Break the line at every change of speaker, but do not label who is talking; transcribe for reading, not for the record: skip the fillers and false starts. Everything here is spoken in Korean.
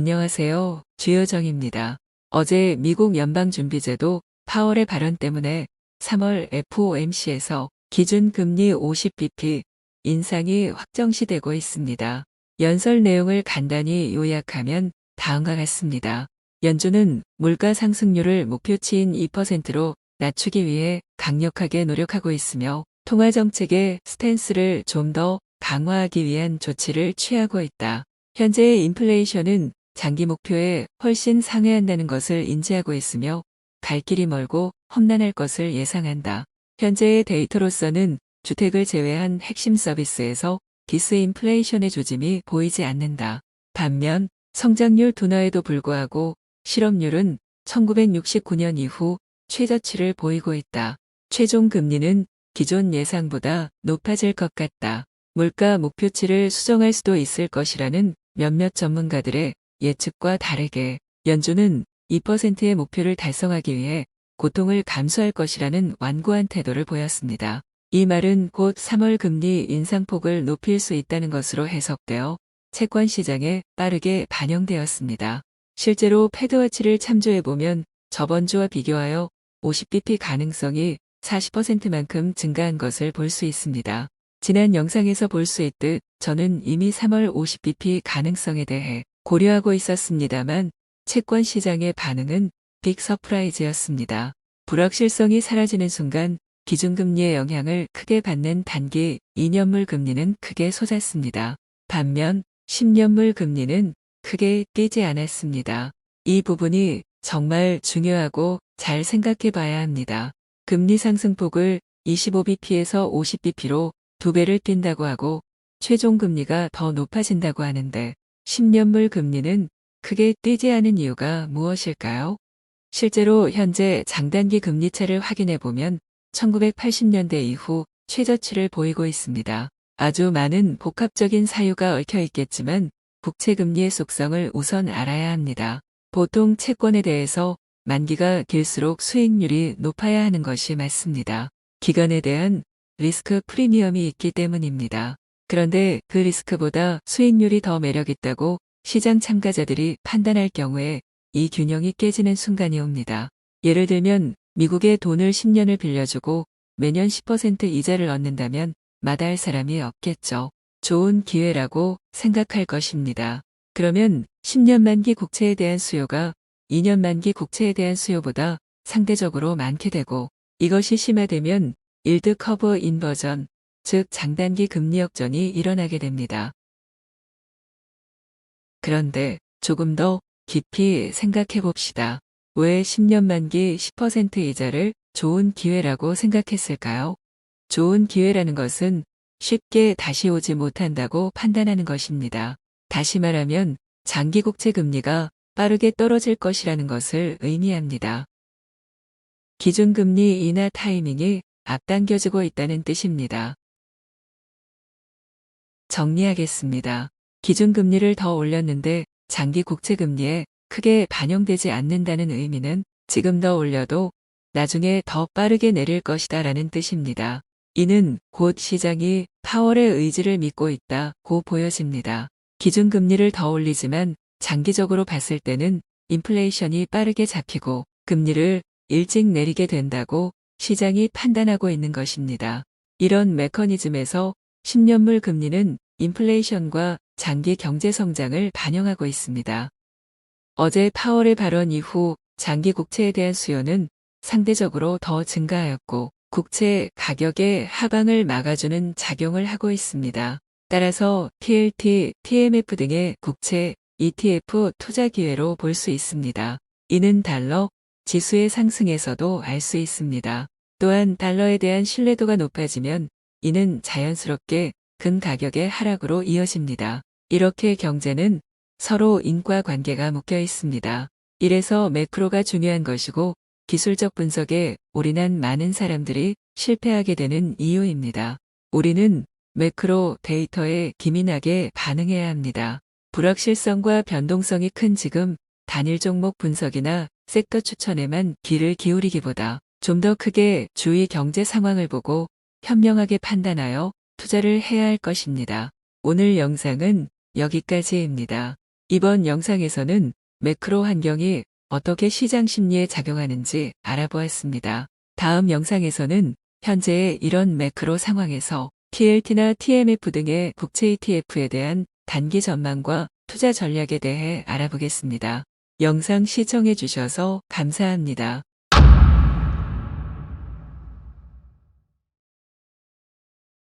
안녕하세요. 주효정입니다. 어제 미국 연방준비제도 파월의 발언 때문에 3월 FOMC에서 기준금리 50bp 인상이 확정시되고 있습니다. 연설 내용을 간단히 요약하면 다음과 같습니다. 연준은 물가 상승률을 목표치인 2%로 낮추기 위해 강력하게 노력하고 있으며 통화정책의 스탠스를 좀 더 강화하기 위한 조치를 취하고 있다. 현재의 인플레이션은 장기 목표에 훨씬 상회한다는 것을 인지하고 있으며 갈 길이 멀고 험난할 것을 예상한다. 현재의 데이터로서는 주택을 제외한 핵심 서비스에서 디스인플레이션의 조짐이 보이지 않는다. 반면 성장률 둔화에도 불구하고 실업률은 1969년 이후 최저치를 보이고 있다. 최종 금리는 기존 예상보다 높아질 것 같다. 물가 목표치를 수정할 수도 있을 것이라는 몇몇 전문가들의 예측과 다르게 연준은 2%의 목표를 달성하기 위해 고통을 감수할 것이라는 완고한 태도를 보였습니다. 이 말은 곧 3월 금리 인상폭을 높일 수 있다는 것으로 해석되어 채권 시장에 빠르게 반영되었습니다. 실제로 패드워치를 참조해보면 저번 주와 비교하여 50bp 가능성이 40%만큼 증가한 것을 볼 수 있습니다. 지난 영상에서 볼 수 있듯 저는 이미 3월 50bp 가능성에 대해 고려하고 있었습니다만 채권 시장의 반응은 빅 서프라이즈였습니다. 불확실성이 사라지는 순간 기준금리의 영향을 크게 받는 단기 2년물 금리는 크게 솟았습니다. 반면 10년물 금리는 크게 뛰지 않았습니다. 이 부분이 정말 중요하고 잘 생각해 봐야 합니다. 금리 상승폭을 25bp에서 50bp로 2배를 뛴다고 하고 최종 금리가 더 높아진다고 하는데 10년물 금리는 크게 뛰지 않은 이유가 무엇일까요? 실제로 현재 장단기 금리차를 확인해 보면 1980년대 이후 최저치를 보이고 있습니다. 아주 많은 복합적인 사유가 얽혀 있겠지만 국채 금리의 속성을 우선 알아야 합니다. 보통 채권에 대해서 만기가 길수록 수익률이 높아야 하는 것이 맞습니다. 기간에 대한 리스크 프리미엄이 있기 때문입니다. 그런데 그 리스크보다 수익률이 더 매력있다고 시장 참가자들이 판단할 경우에 이 균형이 깨지는 순간이 옵니다. 예를 들면 미국에 돈을 10년을 빌려주고 매년 10% 이자를 얻는다면 마다할 사람이 없겠죠. 좋은 기회라고 생각할 것입니다. 그러면 10년 만기 국채에 대한 수요가 2년 만기 국채에 대한 수요보다 상대적으로 많게 되고 이것이 심화되면 일드 커브 인버전, 즉 장단기 금리 역전이 일어나게 됩니다. 그런데 조금 더 깊이 생각해 봅시다. 왜 10년 만기 10% 이자를 좋은 기회라고 생각했을까요? 좋은 기회라는 것은 쉽게 다시 오지 못한다고 판단하는 것입니다. 다시 말하면 장기 국채 금리가 빠르게 떨어질 것이라는 것을 의미합니다. 기준금리 인하 타이밍이 앞당겨지고 있다는 뜻입니다. 정리하겠습니다. 기준금리를 더 올렸는데 장기 국채금리에 크게 반영되지 않는다는 의미는 지금 더 올려도 나중에 더 빠르게 내릴 것이다 라는 뜻입니다. 이는 곧 시장이 파월의 의지를 믿고 있다고 보여집니다. 기준금리를 더 올리지만 장기적으로 봤을 때는 인플레이션이 빠르게 잡히고 금리를 일찍 내리게 된다고 시장이 판단하고 있는 것입니다. 이런 메커니즘에서 10년물 금리는 인플레이션과 장기 경제 성장을 반영하고 있습니다. 어제 파월의 발언 이후 장기 국채에 대한 수요는 상대적으로 더 증가하였고 국채 가격의 하방을 막아주는 작용을 하고 있습니다. 따라서 TLT, TMF 등의 국채 ETF 투자 기회로 볼 수 있습니다. 이는 달러, 지수의 상승에서도 알 수 있습니다. 또한 달러에 대한 신뢰도가 높아지면 이는 자연스럽게 금 가격의 하락으로 이어집니다. 이렇게 경제는 서로 인과관계가 묶여 있습니다. 이래서 매크로가 중요한 것이고 기술적 분석에 올인한 많은 사람들이 실패하게 되는 이유입니다. 우리는 매크로 데이터에 기민하게 반응해야 합니다. 불확실성과 변동성이 큰 지금 단일 종목 분석이나 섹터 추천에만 귀를 기울이기보다 좀 더 크게 주위 경제 상황을 보고 현명하게 판단하여 투자를 해야 할 것입니다. 오늘 영상은 여기까지입니다. 이번 영상에서는 매크로 환경이 어떻게 시장 심리에 작용하는지 알아보았습니다. 다음 영상에서는 현재의 이런 매크로 상황에서 TLT나 TMF 등의 국채 ETF에 대한 단기 전망과 투자 전략에 대해 알아보겠습니다. 영상 시청해 주셔서 감사합니다.